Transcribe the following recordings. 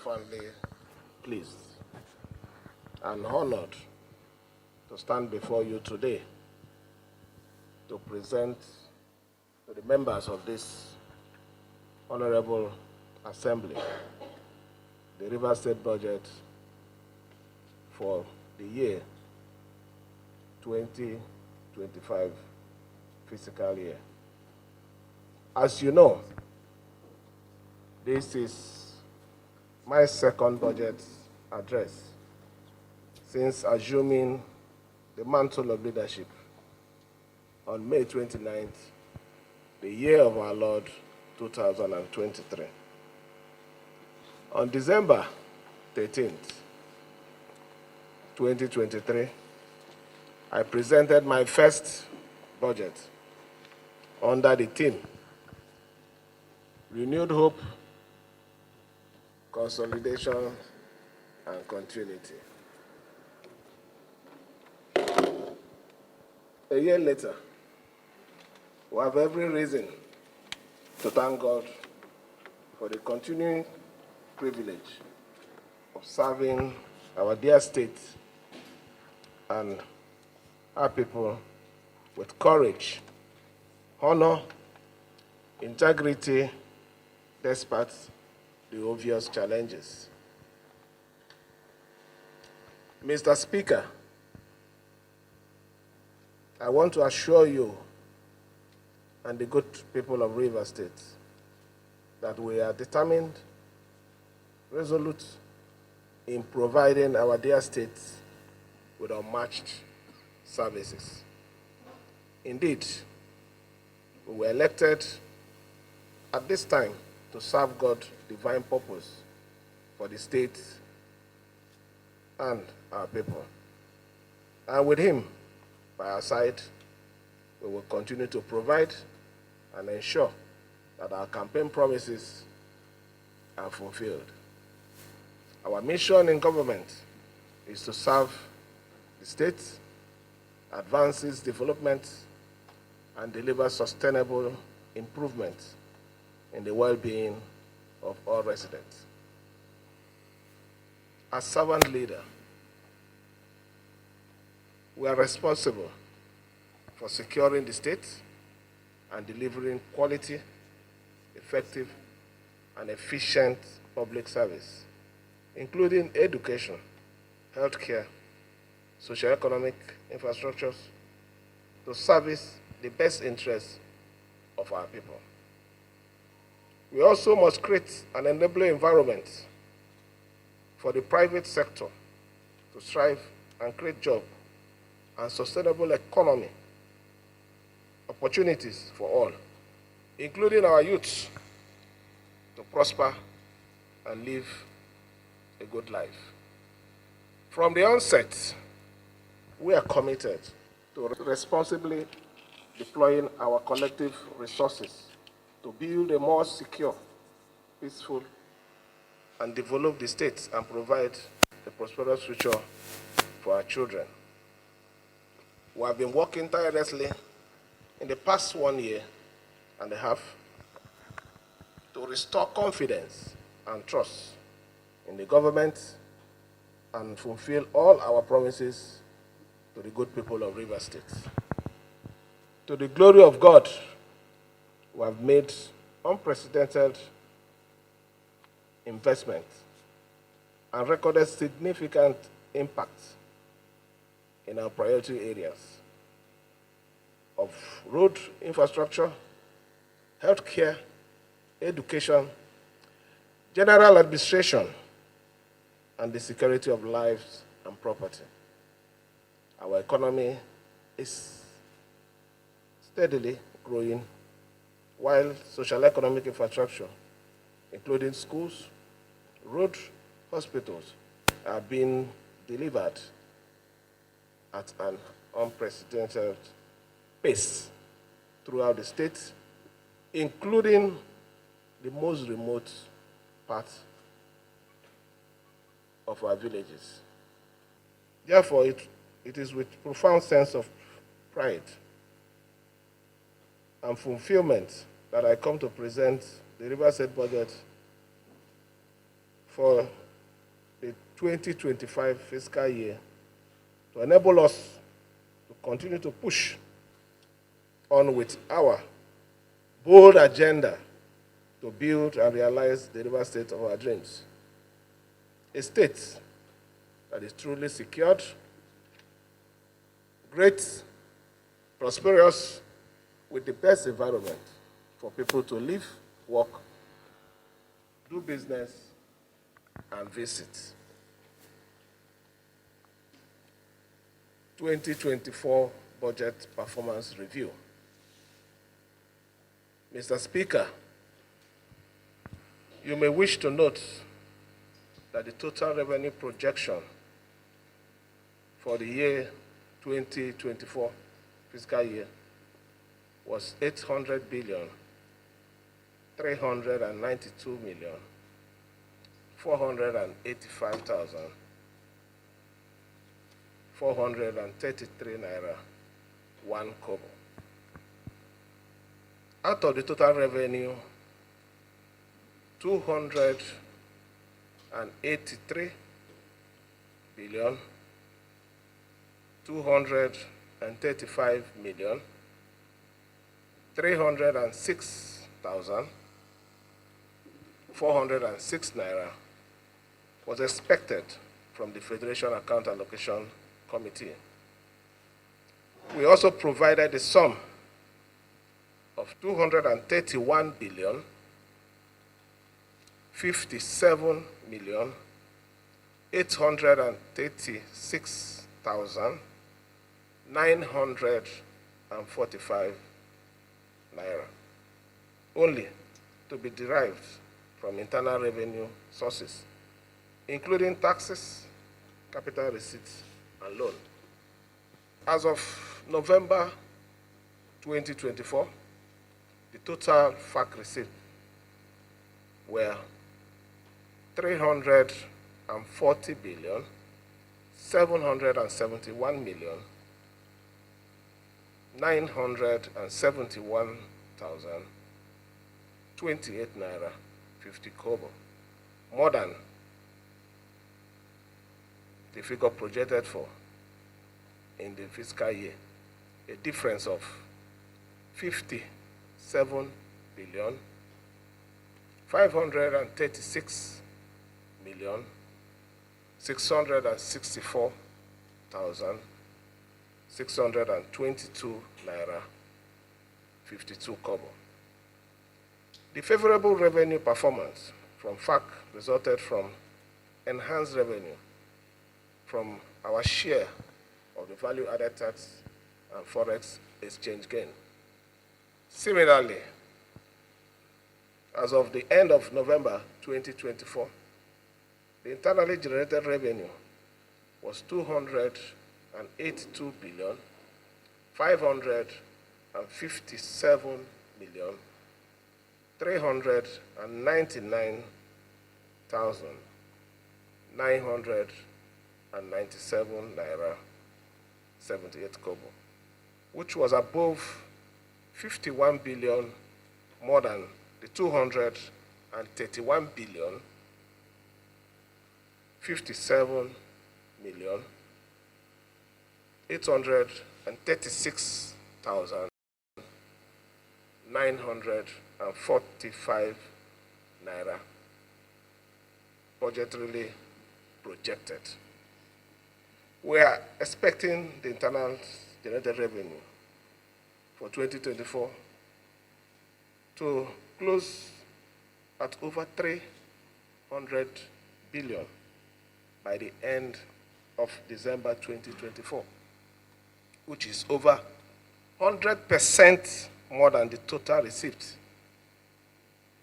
profoundly pleased and honored to stand before you today to present to the members of this Honorable Assembly the Rivers State budget for the year 2025 fiscal year. As you know, this is my second budget address since assuming the mantle of leadership on May 29th, the year of our Lord 2023. On December 13th, 2023, I presented my first budget under the theme Renewed Hope, Consolidation, and Continuity. A year later, we have every reason to thank God for the continuing privilege of serving our dear state and our people with courage, honor, integrity, despite the obvious challenges. Mr. Speaker, I want to assure you and the good people of Rivers State that we are determined, resolute in providing our dear state with unmatched services. Indeed, we were elected at this time to serve God's divine purpose for the state and our people. And with Him by our side, we will continue to provide and ensure that our campaign promises are fulfilled. Our mission in government is to serve the state, advance its development, and deliver sustainable improvement in the well-being of all residents. As servant leader, we are responsible for securing the state and delivering quality, effective, and efficient public service, including education, healthcare, socio-economic infrastructures, to service the best interests of our people. We also must create an enabling environment for the private sector to strive and create jobs and sustainable economy opportunities for all, including our youths, to prosper and live a good life. From the onset, we are committed to responsibly deploying our collective resources to build a more secure, peaceful, and develop the state and provide a prosperous future for our children. We have been working tirelessly in the past 1 year and a half to restore confidence and trust in the government and fulfill all our promises to the good people of Rivers State. To the glory of God, we have made unprecedented investment and recorded significant impact in our priority areas of road infrastructure, healthcare, education, general administration, and the security of lives and property. Our economy is steadily growing, while social economic infrastructure, including schools, roads, hospitals, are being delivered at an unprecedented pace throughout the state, including the most remote parts of our villages. Therefore, it is with profound sense of pride and fulfillment that I come to present the Rivers State budget for 2025 fiscal year to enable us to continue to push on with our bold agenda to build and realize the river state of our dreams. A state that is truly secured, great, prosperous, with the best environment for people to live, work, do business, and visit. 2024 Budget Performance Review. Mr. Speaker, you may wish to note that the total revenue projection for the year 2024 fiscal year was 800 billion, 392 million, 485,433 naira, 1 kobo. Out of the total revenue, 283 billion, 235 million, 306,406 naira was expected from the Federation Account Allocation Committee. We also provided a sum of 231 billion, 57 million, 836,945 naira, only to be derived from internal revenue sources, including taxes, capital receipts, and loan. As of November 2024, the total FAC receipts were 340 billion, 771 million, 971,028 naira, 50 kobo, more than the figure projected for in the fiscal year, a difference of 57 billion, 536 million, 664,622 naira, 52 kobo. The favorable revenue performance from FAC resulted from enhanced revenue from our share of the value-added tax and forex exchange gain. Similarly, as of the end of November 2024, the internally generated revenue was 282 billion, 557 million, 399,997 naira, 78 kobo, which was above 51 billion more than the 231 billion, 57 million, 836,945 naira budgetarily projected. We are expecting the internal generated revenue for 2024 to close at over 300 billion by the end of December 2024, which is over 100% more than the total received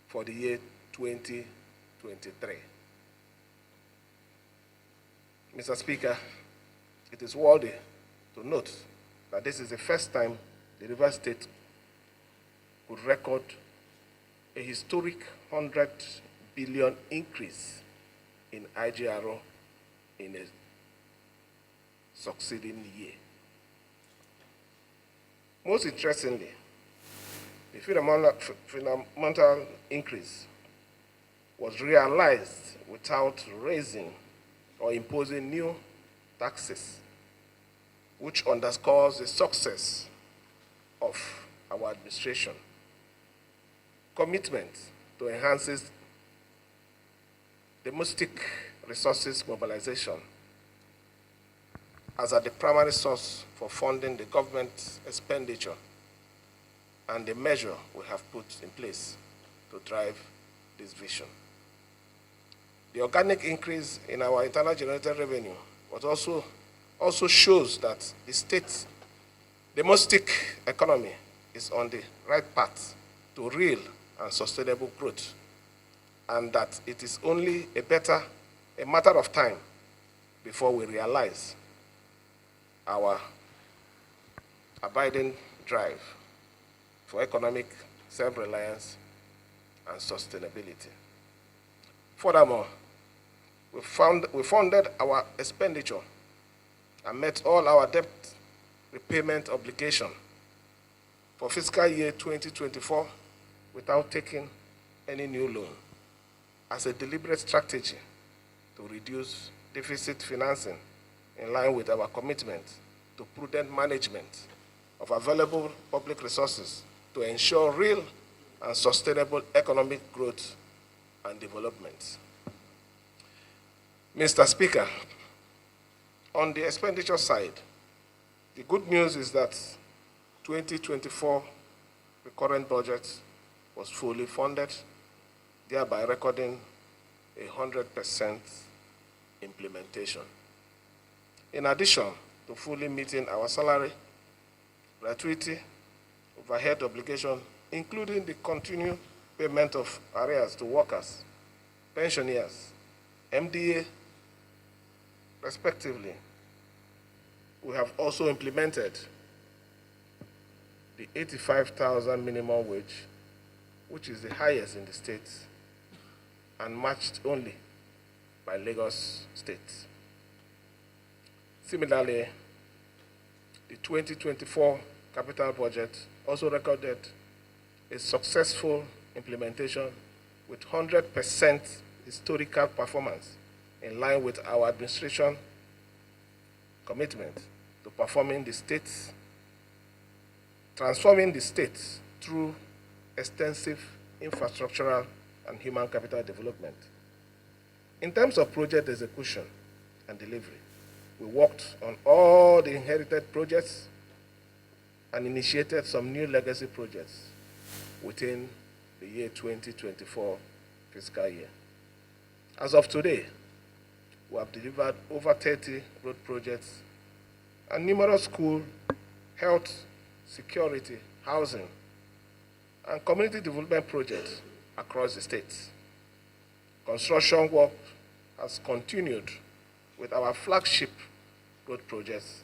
for the year 2023. Mr. Speaker, it is worthy to note that this is the first time the River State could record a historic 100 billion increase in IGR in a succeeding year. Most interestingly, the fundamental increase was realized without raising or imposing new taxes, which underscores the success of our administration. Commitment to enhances domestic resources mobilization as the primary source for funding the government expenditure and the measure we have put in place to drive this vision. The organic increase in our internal generated revenue also shows that the state's domestic economy is on the right path to real and sustainable growth, and that it is only a matter of time before we realize our abiding drive for economic self-reliance and sustainability. Furthermore, we funded our expenditure and met all our debt repayment obligation for fiscal year 2024 without taking any new loan, as a deliberate strategy to reduce deficit financing in line with our commitment to prudent management of available public resources to ensure real and sustainable economic growth and development. Mr. Speaker, on the expenditure side, the good news is that 2024 recurrent budget was fully funded, thereby recording 100% implementation. In addition to fully meeting our salary, gratuity, overhead obligation, including the continued payment of arrears to workers, pensioners, MDA, respectively, we have also implemented the 85,000 minimum wage, which is the highest in the state and matched only by Lagos State. Similarly, the 2024 capital budget also recorded a successful implementation with 100% historical performance in line with our administration commitment to transforming the state through extensive infrastructural and human capital development. In terms of project execution and delivery, we worked on all the inherited projects and initiated some new legacy projects within the year 2024 fiscal year. As of today, we have delivered over 30 road projects and numerous school, health, security, housing, and community development projects across the state. Construction work has continued with our flagship road projects,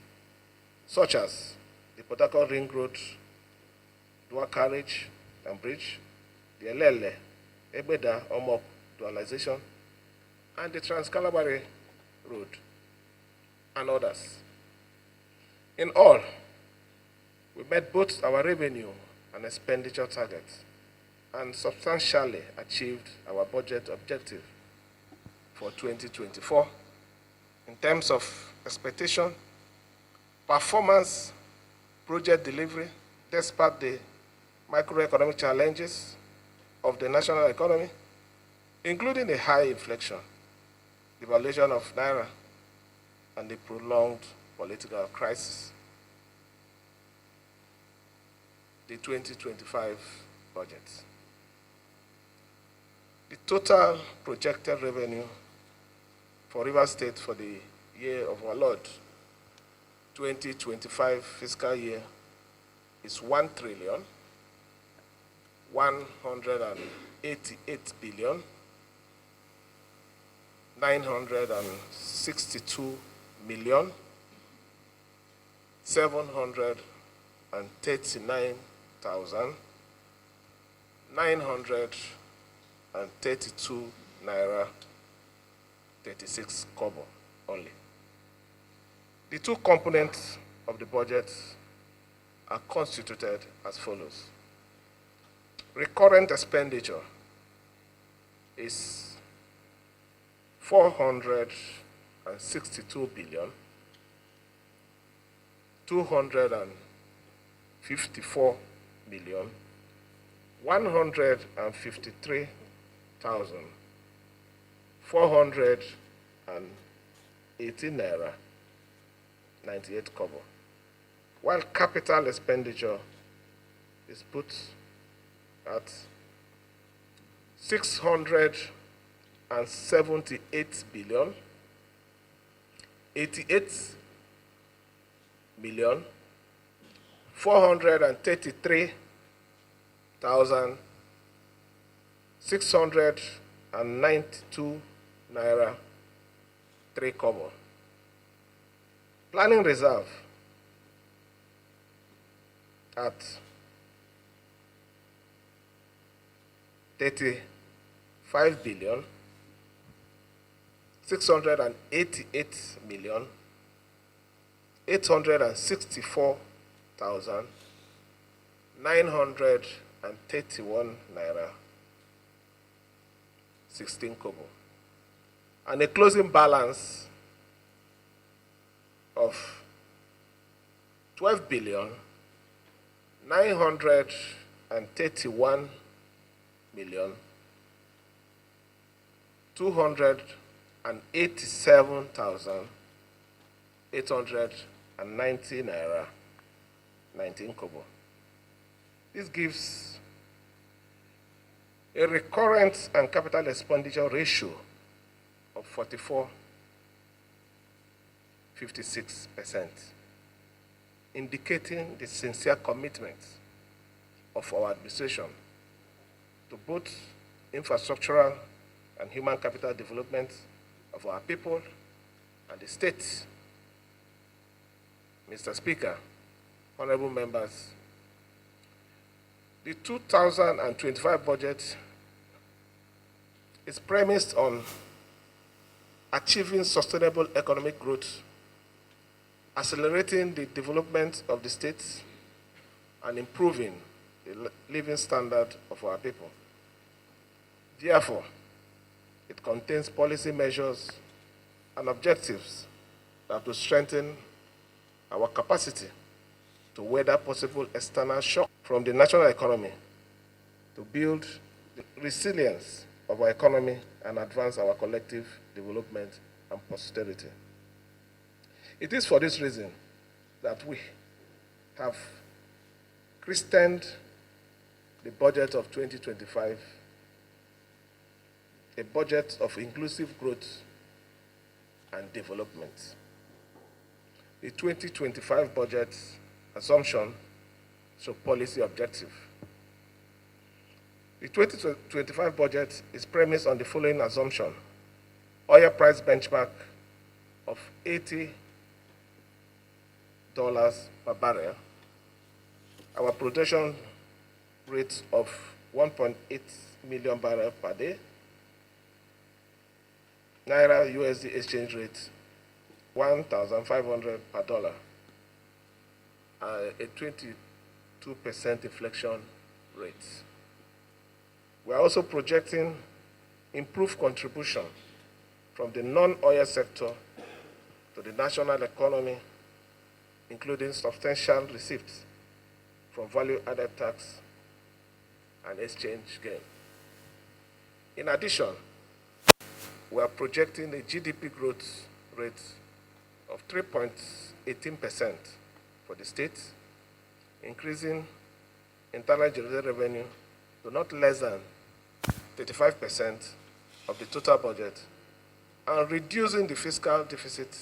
such as the Port Harcourt Ring Road, dual carriage and bridge, the Elele, Ebeda, Omok dualization, and the Trans-Calabari Road, and others. In all, we met both our revenue and expenditure targets and substantially achieved our budget objective for 2024. In terms of expectation, performance, project delivery, despite the macroeconomic challenges of the national economy, including a high inflation, devaluation of Naira, and the prolonged political crisis. The 2025 budget. The total projected revenue for Rivers State for the year of our Lord 2025 fiscal year is N1trillion, 962,739,932 naira 36 kobo only. The two components of the budget are constituted as follows. Recurrent expenditure is 162 billion, 254 million, 153,418 naira 98 kobo, while capital expenditure is put at 678 billion, 88 million, 433,692 naira 3 kobo. Planning reserve at 35 billion, 688 million, 864,931 naira 16 kobo, and a closing balance of 12 billion 931 million 287,890 naira 19 kobo. This gives a recurrent and capital expenditure ratio of 44.56%, indicating the sincere commitment of our administration to both infrastructural and human capital development of our people and the state. Mr. Speaker, honorable members, the 2025 budget is premised on achieving sustainable economic growth, accelerating the development of the state, and improving the living standard of our people. Therefore, it contains policy measures and objectives that will strengthen our capacity to weather possible external shock from the national economy, to build the resilience of our economy and advance our collective development and posterity. It is for this reason that we have christened the budget of 2025 a budget of inclusive growth and development. The 2025 budget assumption so policy objective. The 2025 budget is premised on the following assumption: oil price benchmark of $80 per barrel, our production rate of 1.8 million barrels per day, Naira USD exchange rate 1,500 per dollar, a 22% inflation rate. We are also projecting improved contribution from the non-oil sector to the national economy, including substantial receipts from value-added tax and exchange gain. In addition, we are projecting a GDP growth rate of 3.18% for the state, increasing internal generated revenue to not less than 35% of the total budget, and reducing the fiscal deficit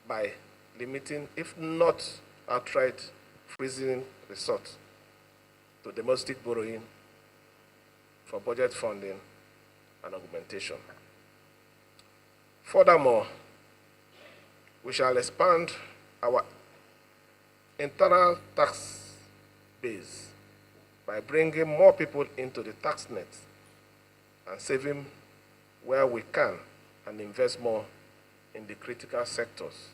by limiting, if not outright freezing, resort to domestic borrowing for budget funding and augmentation. Furthermore, we shall expand our internal tax base by bringing more people into the tax net and saving where we can, and invest more in the critical sectors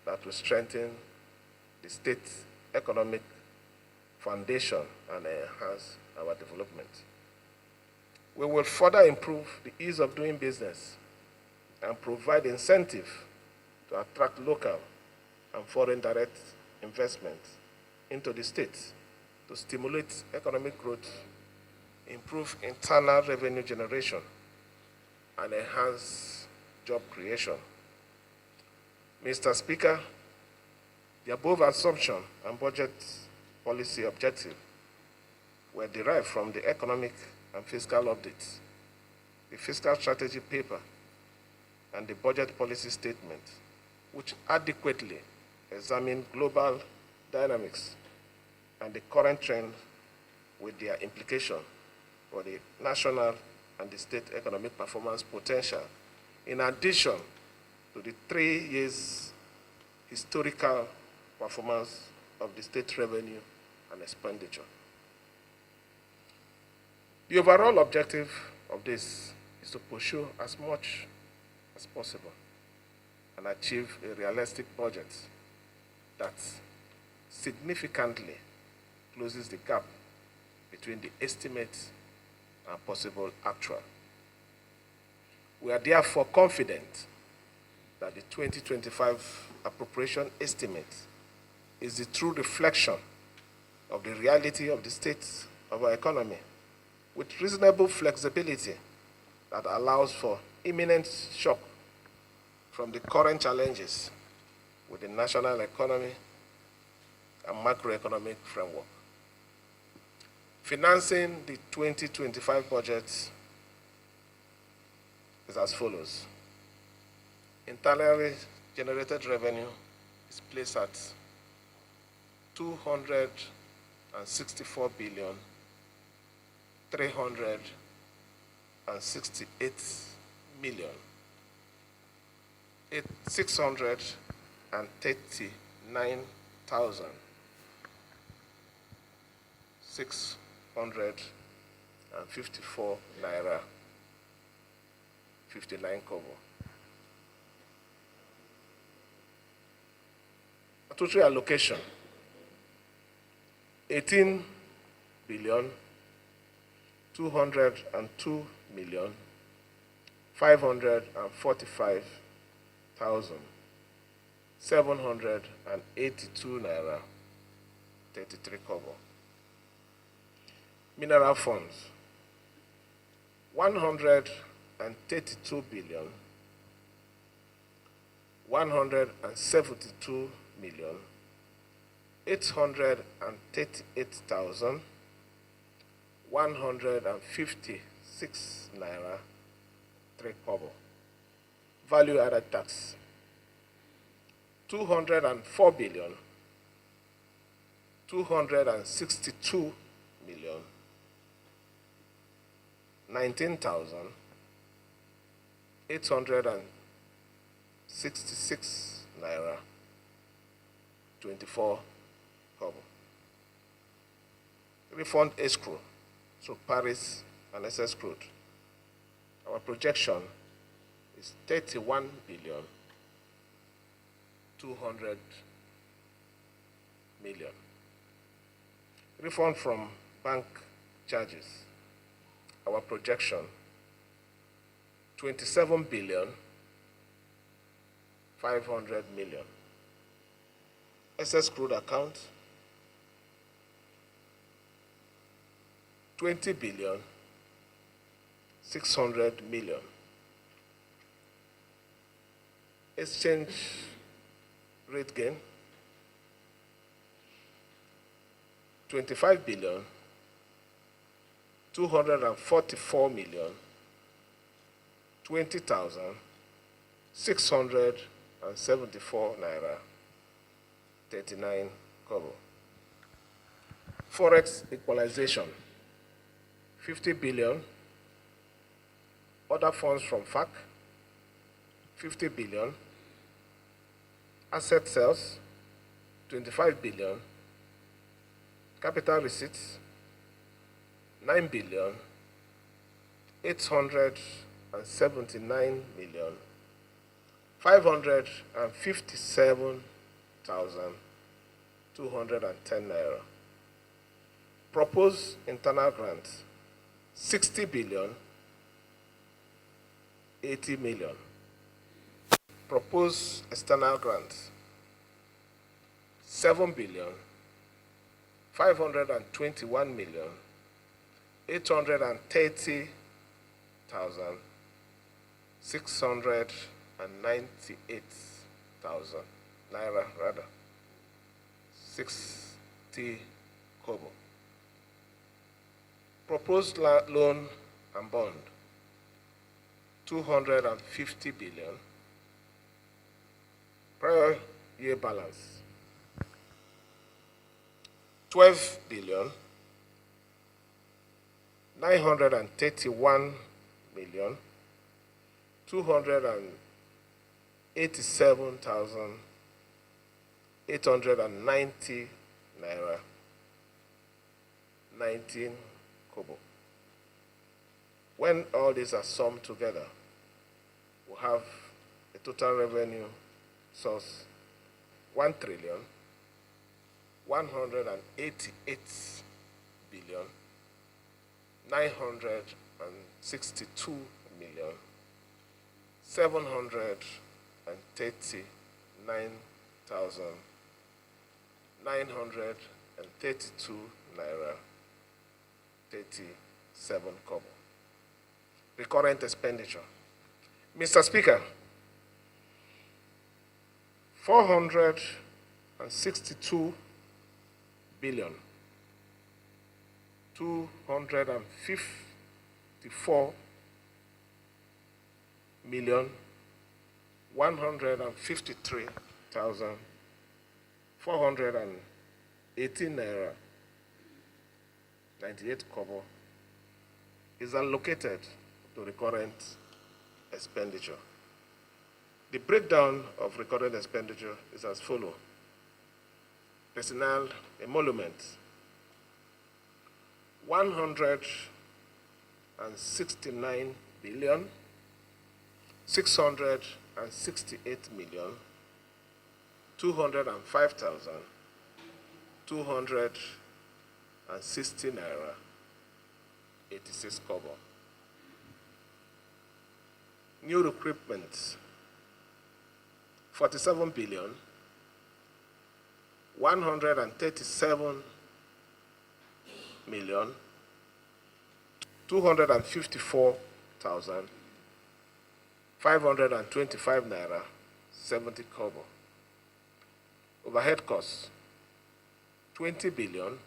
that will strengthen the state's economic foundation and enhance our development. We will further improve the ease of doing business and provide incentive to attract local and foreign direct investment into the state to stimulate economic growth, improve internal revenue generation, and enhance job creation. Mr. Speaker, the above assumption and budget policy objective were derived from the economic and fiscal updates, the fiscal strategy paper, and the budget policy statement, which adequately examine global dynamics and the current trend with their implication for the national and the state economic performance potential, in addition to the 3 years historical performance of the state revenue and expenditure. The overall objective of this is to pursue as much as possible and achieve a realistic budget that significantly closes the gap between the estimate and possible actual. We are therefore confident that the 2025 appropriation estimate is the true reflection of the reality of the state of our economy, with reasonable flexibility that allows for imminent shock from the current challenges with the national economy and macroeconomic framework. Financing the 2025 budget is as follows. Internally generated revenue is placed at 264 billion 368 million 639,654 naira 59 kobo. Total allocation 18 billion 202 million 545,782 naira 33 kobo. Mineral funds 132 billion 172 million 838,156 naira 3 kobo. Value added tax 204 billion 262 million 19,866 naira 24 kobo. Refund escrow, so Paris and SS crude. Our projection is 31 billion 200 million. Refund from bank charges. Our projection 27 billion 500 million. SS crude account 20 billion 600 million. Exchange rate gain 25 billion 244 million 20,674 naira 39 kobo. Forex equalization 50 billion. Other funds from FAC 50 billion. Asset sales 25 billion. Capital receipts 9 billion 879 million 557,210 naira. Proposed internal grants 60 billion 80 million. proposed external grants, 7,521,830,698,000 naira rather, 60 kobo. Proposed loan and bond, 250 billion. Prior year balance, 12 billion, 931 million, 287,890 naira, 19 kobo. When all these are summed together, we have a total revenue source 1,038,962,939,932 naira 37 kobo. Recurrent expenditure. Mr. Speaker, 462 billion 254 million 153,418 naira 98 kobo is allocated to recurrent expenditure. The breakdown of recurrent expenditure is as follows. Personnel emoluments, 169 billion 668 million 205,260 naira 86 kobo. New recruitment, 47 billion 137 million 254,525 naira 70 kobo. Overhead costs, 20 billion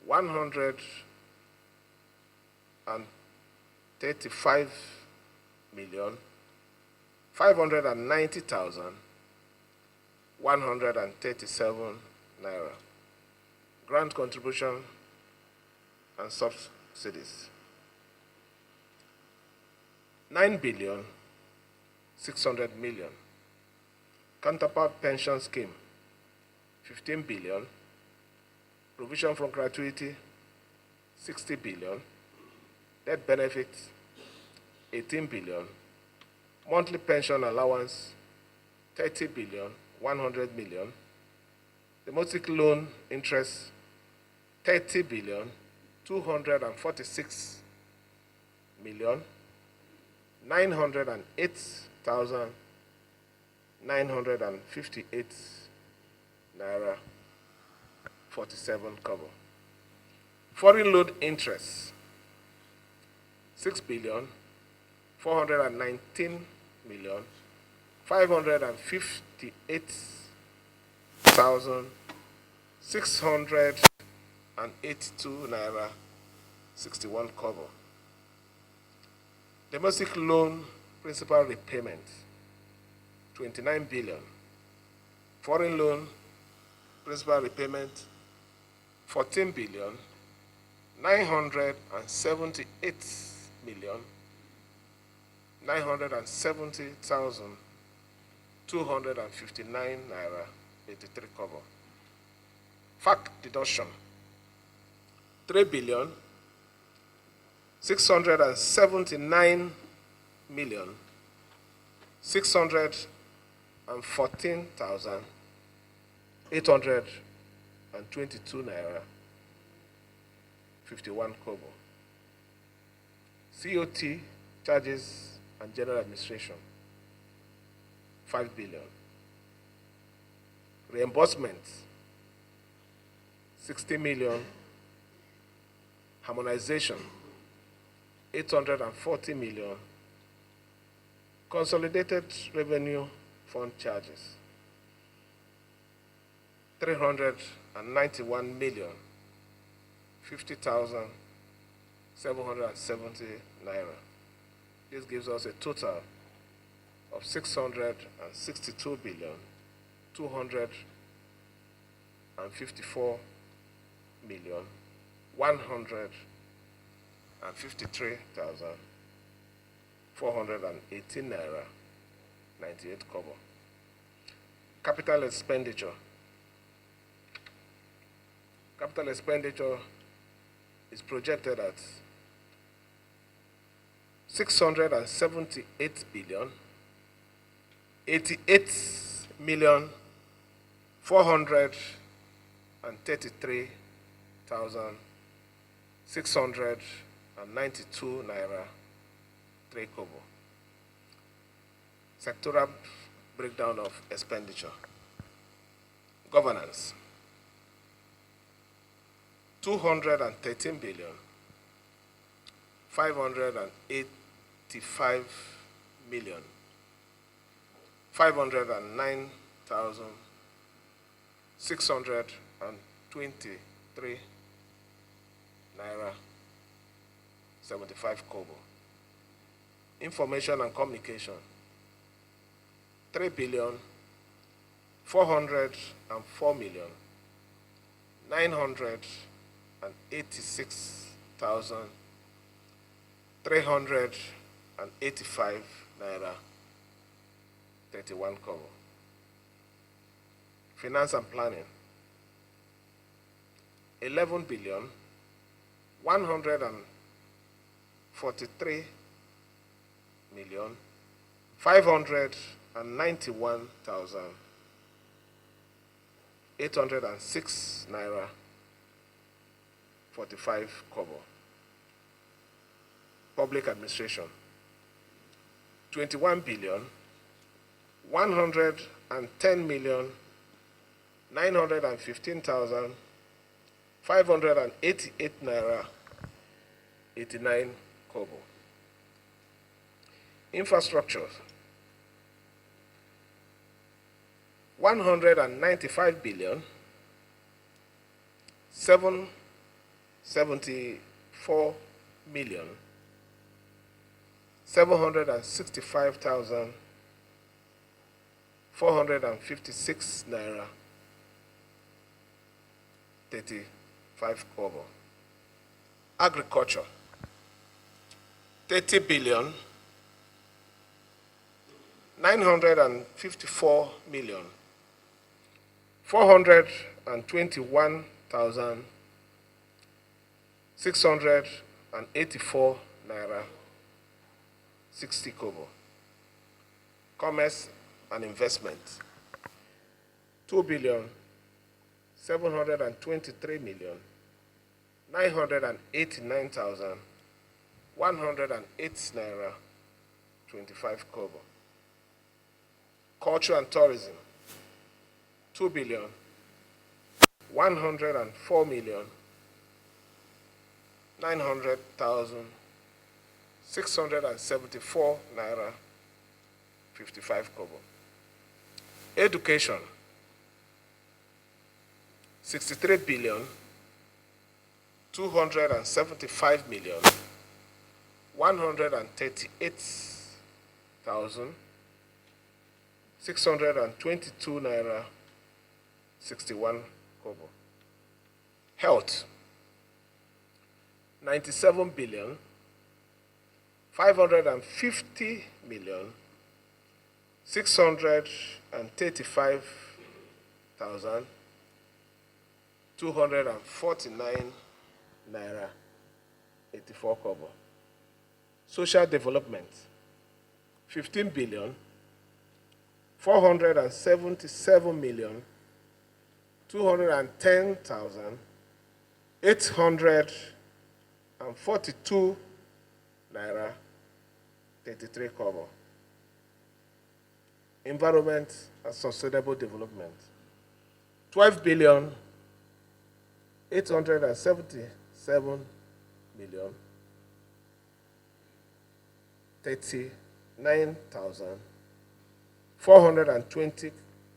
135 million 590,137 naira. Grant contribution and subsidies, 9 billion 600 million. Counterpart pension scheme, 15 billion. Provision for gratuity, 60 billion. Death benefits, 18 billion. Monthly pension allowance, 30 billion 100 million. Domestic loan interest, 30 billion 246 million 908,958 naira 47 kobo. Foreign loan interest, 6 billion 419 million 558,682 naira 61 kobo. Domestic loan principal repayment, 29 billion. Foreign loan principal repayment, 14 billion 978 million 970,259 naira 83 kobo. FAC deduction, 3 billion 679 million 614,822 naira 51 kobo. COT charges and general administration, 5 billion. Reimbursement, 60 million. Harmonization, 840 million. Consolidated revenue fund charges, 391 million, 50,770 naira. This gives us a total of 662 billion, 254 million, 153,418 naira, 98 kobo. Capital expenditure. Capital expenditure is projected at 678 billion, 88 million, 433,692 naira, 3 kobo. Sectoral breakdown of expenditure. Governance, 213 billion, 585 million, 509,623 naira, 75 kobo. Information and communication, 3 billion, 404 million, 986,385 naira, 31 kobo. Finance and planning, 11 billion, 143 million, 591,806 naira, 45 kobo. Public administration, 21 billion, 110 million, 915,588 naira, 89 kobo. Infrastructure, 195 billion, 774 million, 765,456 naira, 35 kobo. Agriculture, 30 billion, 954 million, 421,684 naira, 60 kobo. Commerce and investment, 2 billion, 723 million, 989,108 naira, 25 kobo. Culture and tourism, 2 billion, 104 million, 900,674 naira, 55 kobo. Education, 63 billion, 275 million, 138,622 naira, 61 kobo. Health, 97 billion, 550 million, 635,249 naira, 84 kobo. Social development, 15 billion, 477 million, 210,842 naira, 33 kobo. environment and sustainable development. 12 billion 877 million 39,420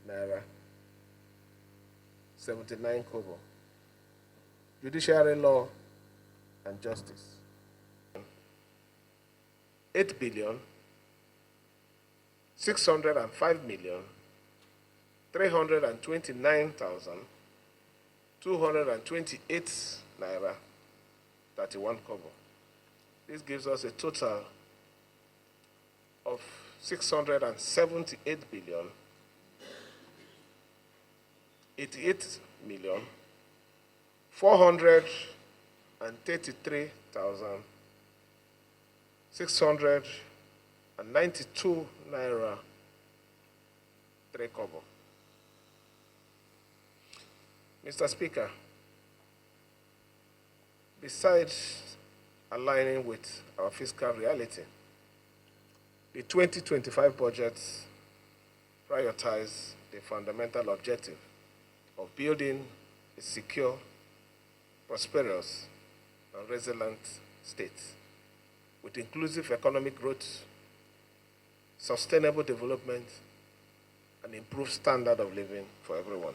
naira 79 kobo. Judiciary, law and justice. 8 billion 605 million 329,228 naira 31 kobo. This gives us a total of 678 billion 88 million 433,692 naira 3 kobo. Mr. Speaker, besides aligning with our fiscal reality, the 2025 budget prioritizes the fundamental objective of building a secure, prosperous, and resilient state with inclusive economic growth, sustainable development, and improved standard of living for everyone.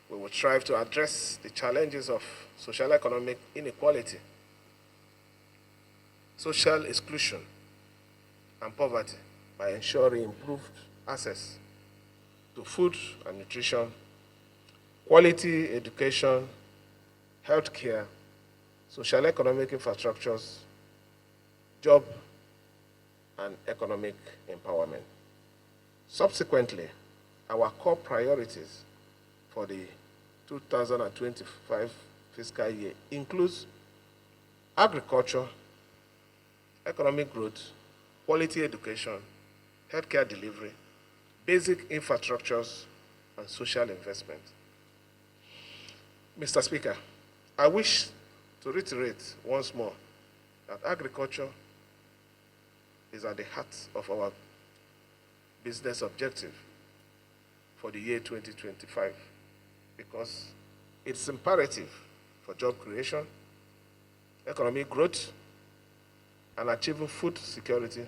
We will strive to address the challenges of social economic inequality, social exclusion, and poverty by ensuring improved access to food and nutrition, quality education, healthcare, social economic infrastructures, job, and economic empowerment. Subsequently, our core priorities for the 2025 fiscal year includes agriculture, economic growth, quality education, healthcare delivery, basic infrastructures, and social investment. Mr. Speaker, I wish to reiterate once more that agriculture is at the heart of our business objective for the year 2025 because it's imperative for job creation, economic growth, and achieving food security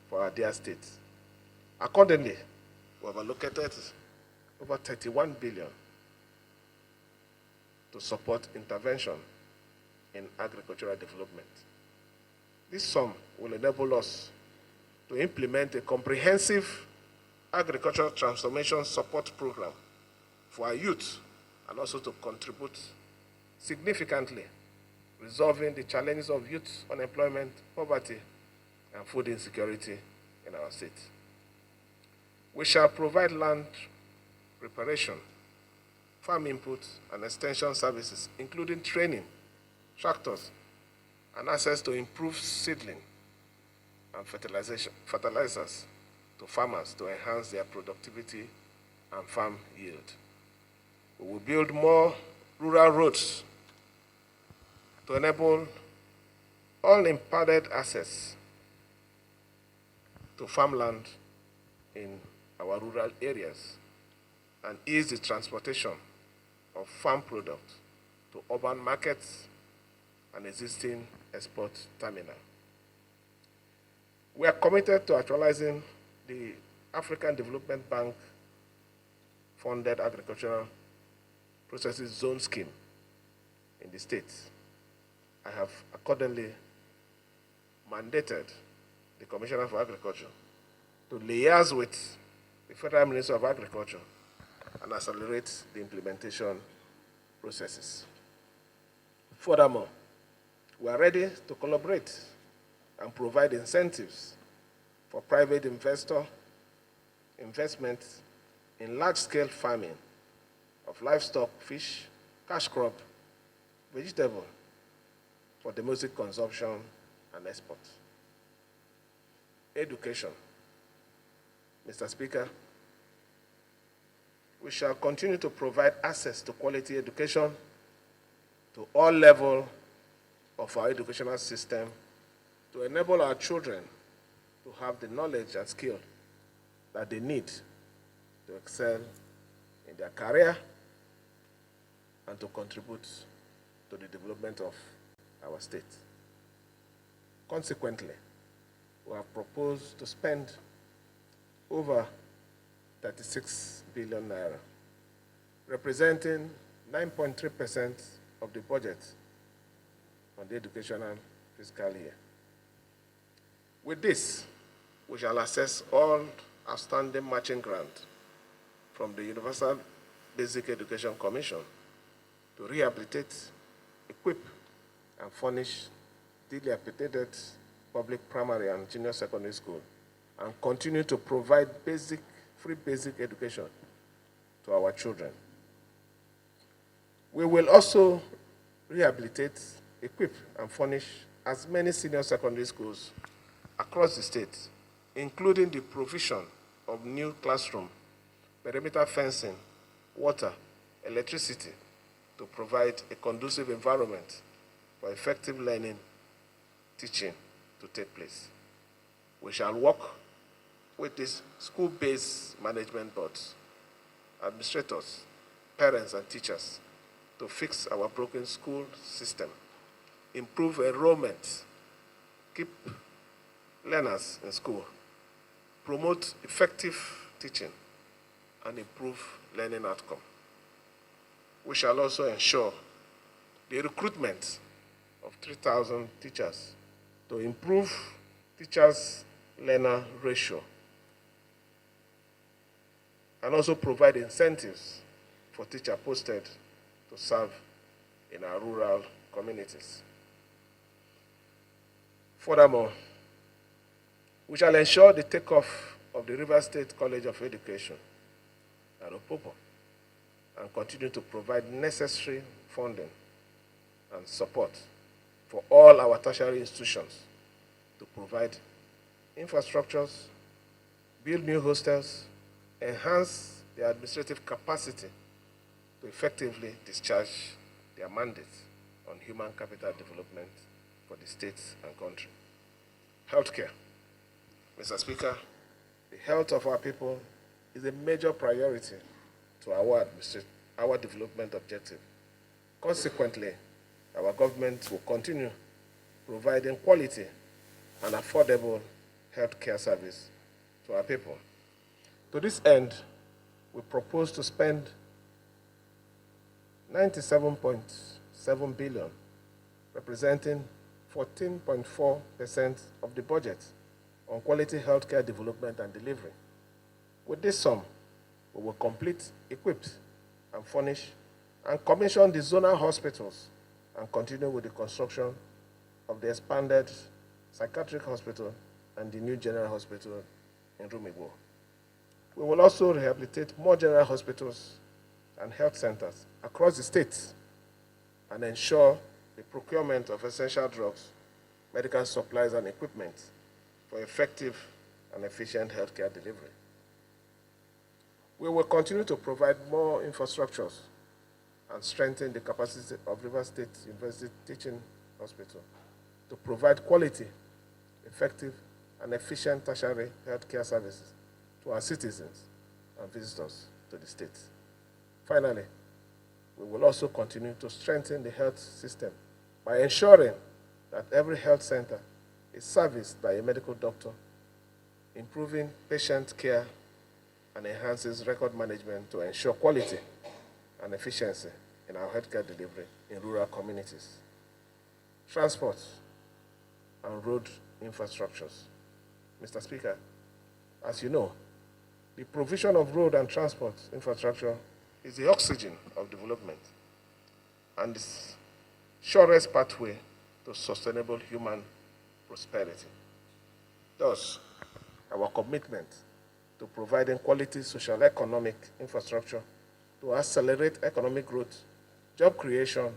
for our dear state. Accordingly, we have allocated over 31 billion to support intervention in agricultural development. This sum will enable us to implement a comprehensive agricultural transformation support program for our youth and also to contribute significantly resolving the challenges of youth unemployment, poverty, and food insecurity in our state. We shall provide land preparation, farm input, and extension services, including training, tractors, and access to improved seedling and fertilizers to farmers to enhance their productivity and farm yield. We will build more rural roads to enable unimpeded access to farmland in our rural areas and ease the transportation of farm products to urban markets and existing export terminal. We are committed to actualizing the African Development Bank funded agricultural processes zone scheme in the states. I have accordingly mandated the Commissioner for Agriculture to liaise with the Federal Minister of Agriculture and accelerate the implementation processes. Furthermore, we are ready to collaborate and provide incentives for private investment in large-scale farming of livestock, fish, cash crop, vegetable for domestic consumption and export. Education. Mr. Speaker, we shall continue to provide access to quality education to all levels of our educational system to enable our children to have the knowledge and skill that they need to excel in their career and to contribute to the development of our state. Consequently, we have proposed to spend over 36 billion naira, representing 9.3% of the budget on the educational fiscal year. With this, we shall assess all outstanding matching grants from the Universal Basic Education Commission to rehabilitate, equip, and furnish dilapidated public primary and junior secondary school, and continue to provide free basic education to our children. We will also rehabilitate, equip, and furnish as many senior secondary schools across the state, including the provision of new classroom, perimeter fencing, water, electricity, to provide a conducive environment for effective learning, teaching to take place. We shall work with these school-based management boards, administrators, parents, and teachers to fix our broken school system, improve enrollment, keep learners in school, promote effective teaching, and improve learning outcome. We shall also ensure the recruitment of 3,000 teachers to improve teachers-learner ratio, and also provide incentives for teachers posted to serve in our rural communities. Furthermore, we shall ensure the takeoff of the Rivers State College of Education at Opobo and continue to provide necessary funding and support for all our tertiary institutions to provide infrastructures, build new hostels, enhance their administrative capacity to effectively discharge their mandate on human capital development for the state and country. Healthcare. Mr. Speaker, the health of our people is a major priority to our development objective. Consequently, our government will continue providing quality and affordable healthcare service to our people. To this end, we propose to spend 97.7 billion, representing 14.4% of the budget, on quality healthcare development and delivery. With this sum, we will complete, equip, and furnish, and commission the zonal hospitals, and continue with the construction of the expanded psychiatric hospital and the new general hospital in Rumigbo. We will also rehabilitate more general hospitals and health centers across the state and ensure the procurement of essential drugs, medical supplies, and equipment for effective and efficient healthcare delivery. We will continue to provide more infrastructures and strengthen the capacity of Rivers State University Teaching Hospital to provide quality, effective, and efficient tertiary healthcare services to our citizens and visitors to the state. Finally, we will also continue to strengthen the health system by ensuring that every health center is serviced by a medical doctor, improving patient care, and enhances record management to ensure quality and efficiency in our healthcare delivery in rural communities. Transport and road infrastructures. Mr. Speaker, as you know, the provision of road and transport infrastructure is the oxygen of development and the surest pathway to sustainable human prosperity. Thus, our commitment to providing quality social economic infrastructure to accelerate economic growth, job creation,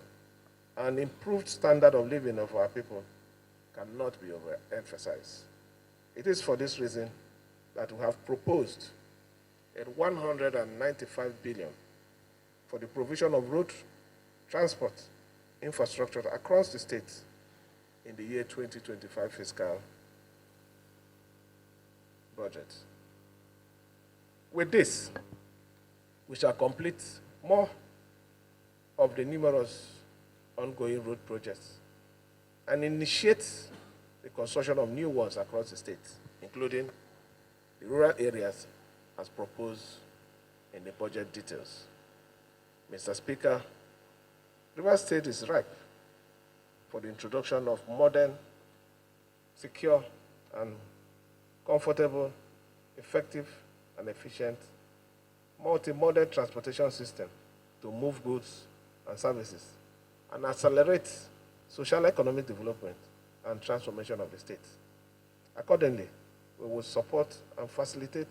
and improved standard of living of our people cannot be overemphasized. It is for this reason that we have proposed a 195 billion for the provision of road transport infrastructure across the state in the year 2025 fiscal budget. With this, we shall complete more of the numerous ongoing road projects and initiate the construction of new ones across the state, including the rural areas as proposed in the budget details. Mr. Speaker, Rivers State is ripe for the introduction of modern, secure, and comfortable, effective, and efficient multi-modal transportation system to move goods and services and accelerate social economic development and transformation of the state. Accordingly, we will support and facilitate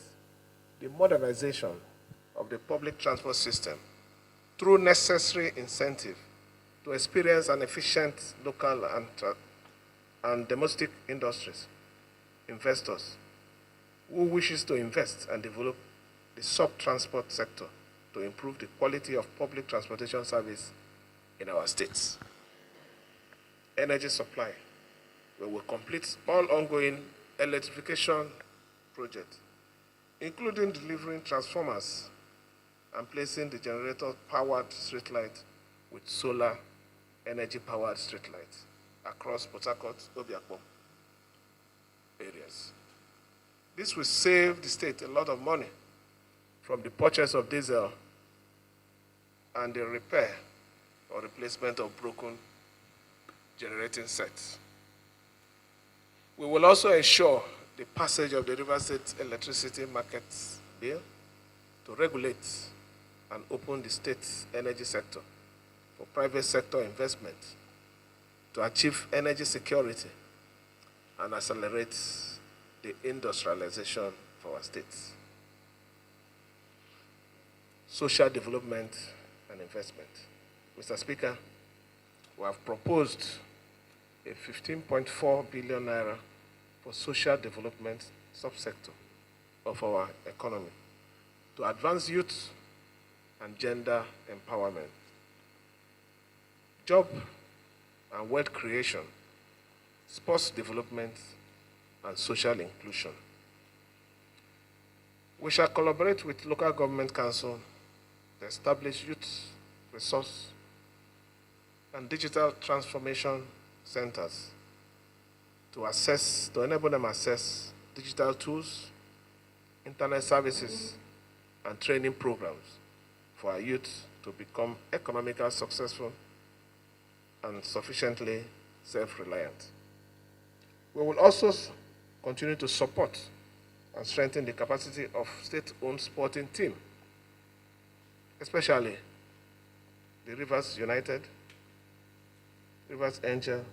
the modernization of the public transport system through necessary incentive to experience an efficient local and domestic industries, investors who wishes to invest and develop the sub-transport sector to improve the quality of public transportation service in our states. Energy supply, we will complete all ongoing electrification projects, including delivering transformers and placing the generator-powered street light with solar energy-powered street lights across Port Harcourt, Obiakpom areas. This will save the state a lot of money from the purchase of diesel and the repair or replacement of broken generating sets. We will also ensure the passage of the River State Electricity Markets Bill to regulate and open the state's energy sector for private sector investment to achieve energy security and accelerate the industrialization for our states. Social development and investment. Mr. Speaker, we have proposed a 15.4 billion naira for social development subsector of our economy to advance youth and gender empowerment, job and wealth creation, sports development, and social inclusion. We shall collaborate with local government council to establish youth resource and digital transformation centers to enable them access digital tools, internet services, and training programs for our youth to become economically successful and sufficiently self-reliant. We will also continue to support and strengthen the capacity of state-owned sporting teams, especially the Rivers United, Rivers Angel,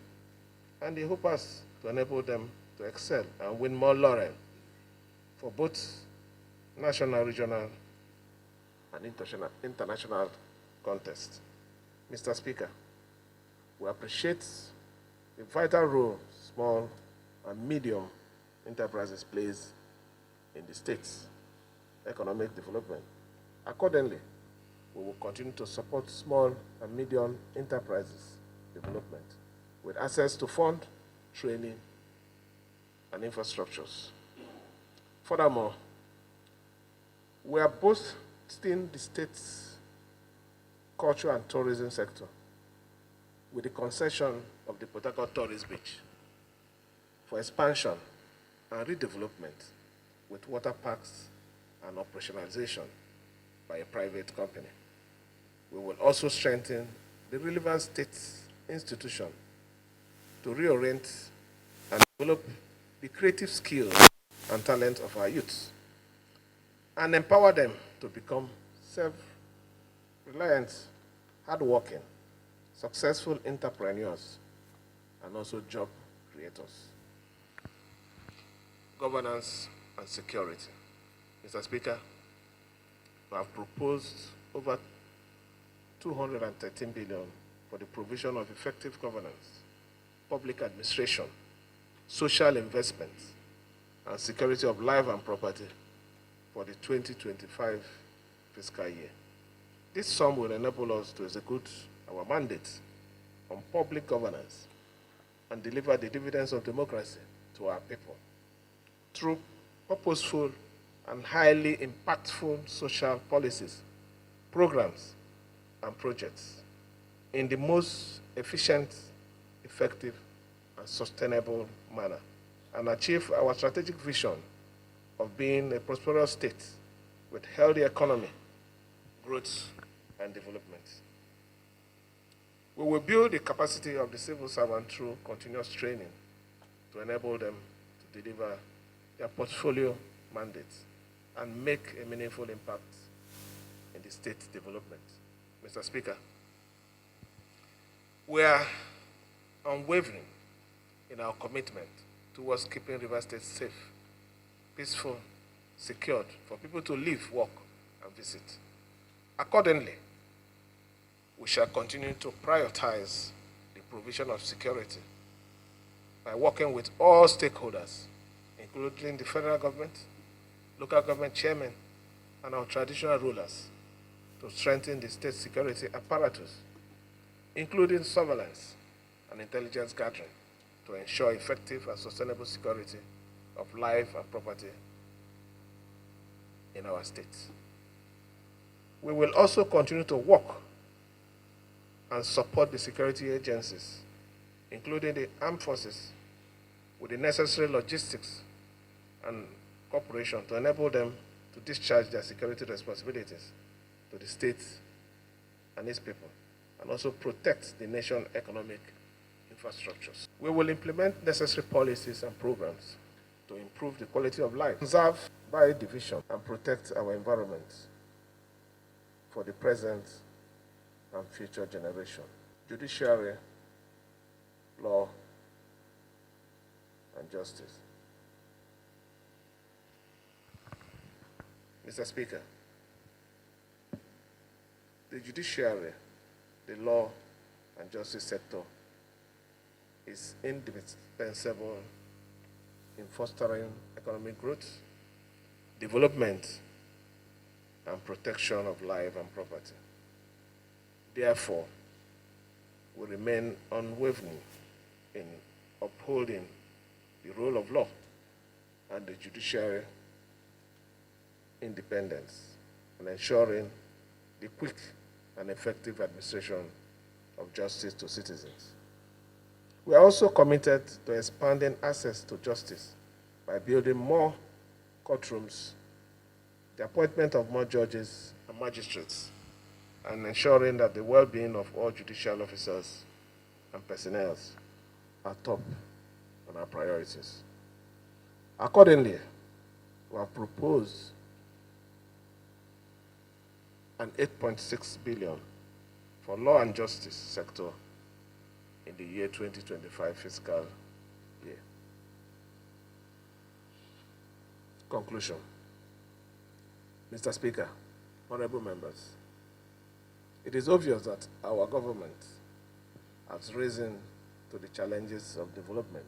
and the Hoopers to enable them to excel and win more laurel for both national, regional, and international contests. Mr. Speaker, we appreciate the vital role small and medium enterprises plays in the state's economic development. Accordingly, we will continue to support small and medium enterprises development with access to fund, training, and infrastructures. Furthermore, we are boosting the state's culture and tourism sector with the concession of the Port Harcourt Tourist Beach for expansion and redevelopment with water parks and operationalization by a private company. We will also strengthen the relevant state institution to reorient and develop the creative skills and talent of our youth and empower them to become self-reliant, hardworking, successful entrepreneurs, and also job creators. Governance and security. Mr. Speaker, we have proposed over 213 billion for the provision of effective governance, public administration, social investment, and security of life and property for the 2025 fiscal year. This sum will enable us to execute our mandate on public governance and deliver the dividends of democracy to our people through purposeful and highly impactful social policies, programs, and projects in the most efficient, effective, and sustainable manner, and achieve our strategic vision of being a prosperous state with healthy economy, growth, and development. We will build the capacity of the civil servant through continuous training to enable them to deliver their portfolio mandates and make a meaningful impact in the state's development. Mr. Speaker, we are unwavering in our commitment towards keeping Rivers State safe, peaceful, secured for people to live, work, and visit. Accordingly, we shall continue to prioritize the provision of security by working with all stakeholders, including the federal government, local government chairmen, and our traditional rulers, to strengthen the state security apparatus, including surveillance and intelligence gathering, to ensure effective and sustainable security of life and property in our state. We will also continue to work and support the security agencies, including the armed forces, with the necessary logistics and cooperation to enable them to discharge their security responsibilities to the state and its people, and also protect the nation's economic infrastructures. We will implement necessary policies and programs to improve the quality of life, conserve biodiversity, and protect our environment for the present and future generation. Judiciary, law, and justice. Mr. Speaker, the judiciary, the law, and justice sector is indispensable in fostering economic growth, development, and protection of life and property. Therefore, we remain unwavering in upholding the rule of law and the judiciary independence and ensuring the quick and effective administration of justice to citizens. We are also committed to expanding access to justice by building more courtrooms, the appointment of more judges and magistrates, and ensuring that the well-being of all judicial officers and personnel are top on our priorities. Accordingly, we have proposed an 8.6 billion for law and justice sector in the year 2025 fiscal year. Conclusion. Mr. Speaker, honorable members, it is obvious that our government has risen to the challenges of development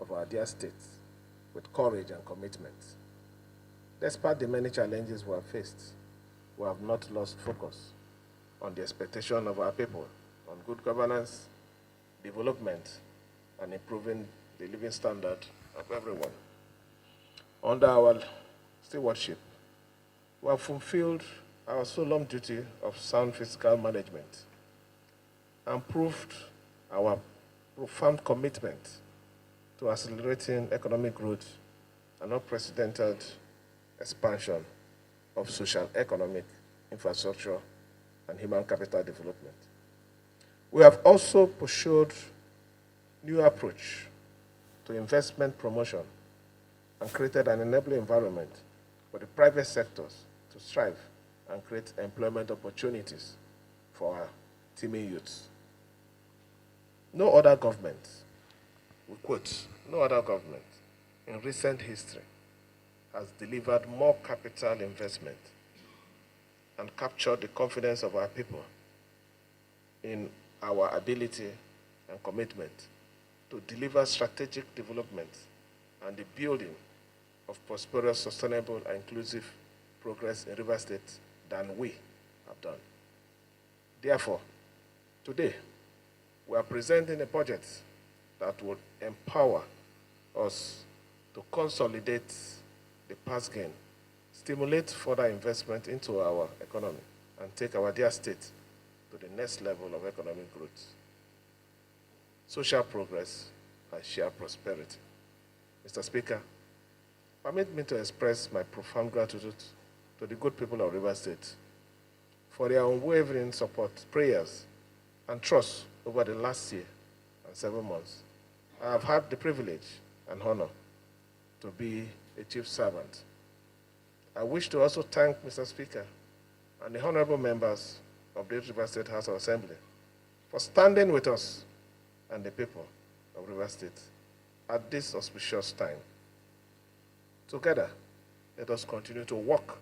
of our dear states with courage and commitment. Despite the many challenges we have faced, we have not lost focus on the expectation of our people on good governance, development, and improving the living standard of everyone. Under our stewardship, we have fulfilled our solemn duty of sound fiscal management and proved our profound commitment to accelerating economic growth and unprecedented expansion of social, economic, infrastructure, and human capital development. We have also pursued new approach to investment promotion and created an enabling environment for the private sectors to strive and create employment opportunities for our teeming youths. No other government, we quote, no other government in recent history has delivered more capital investment and captured the confidence of our people in our ability and commitment to deliver strategic development and the building of prosperous, sustainable, and inclusive progress in Rivers State than we have done. Therefore, today, we are presenting a budget that will empower us to consolidate the past gain stimulate further investment into our economy and take our dear state to the next level of economic growth, social progress, and shared prosperity. Mr. Speaker, permit me to express my profound gratitude to the good people of Rivers State for their unwavering support, prayers, and trust over the last year and 7 months. I have had the privilege and honor to be a chief servant. I wish to also thank Mr. Speaker and the honorable members of the Rivers State House of Assembly for standing with us and the people of Rivers State at this auspicious time. Together, let us continue to work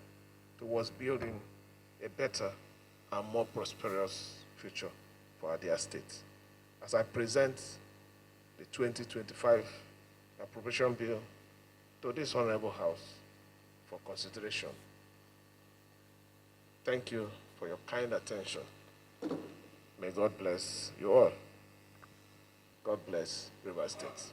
towards building a better and more prosperous future for our dear state. As I present the 2025 appropriation bill to this honorable House for consideration. Thank you for your kind attention. May God bless you all. God bless Rivers State.